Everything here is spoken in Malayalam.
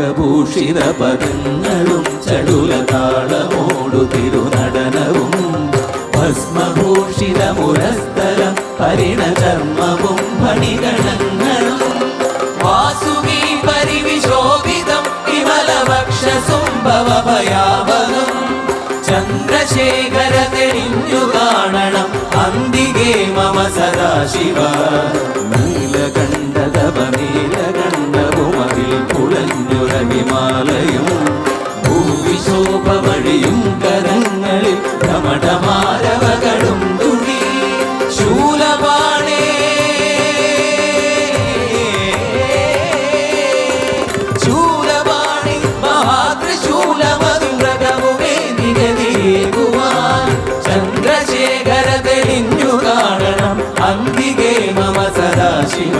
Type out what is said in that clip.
നാഗഭൂഷിത പദങ്ങളും ചടുലതാളമോടു തിരുനടനവും ഭസ്മഭൂഷിത മുരസ്ഥലം പരിണചർമ്മവും ഫണിഗണങ്ങളും വാസുകി പരിവിശോഭിതം വിമലവക്ഷസുംഭവഭയാവഹം ചന്ദ്രശേഖര തെളിഞ്ഞു കാണണം അന്തികേ മമ സദാശിവ നീലകണ്ഠതപ നീലകണ്ഠവുമതിൽ പുളഞ്ഞുരഹിമാലയും ഭൂവിശോഭമഴിയും കരങ്ങളിൽ ധമഠമാരവകളും തുണി ശൂലപാണേ ശൂലപാണി മഹാത്രിശൂലമധുരകവുമേ നിഗതിയേകുവാൻ ചന്ദ്രശേഖര തെളിഞ്ഞു കാണണം അന്തികേ മമ സദാശിവ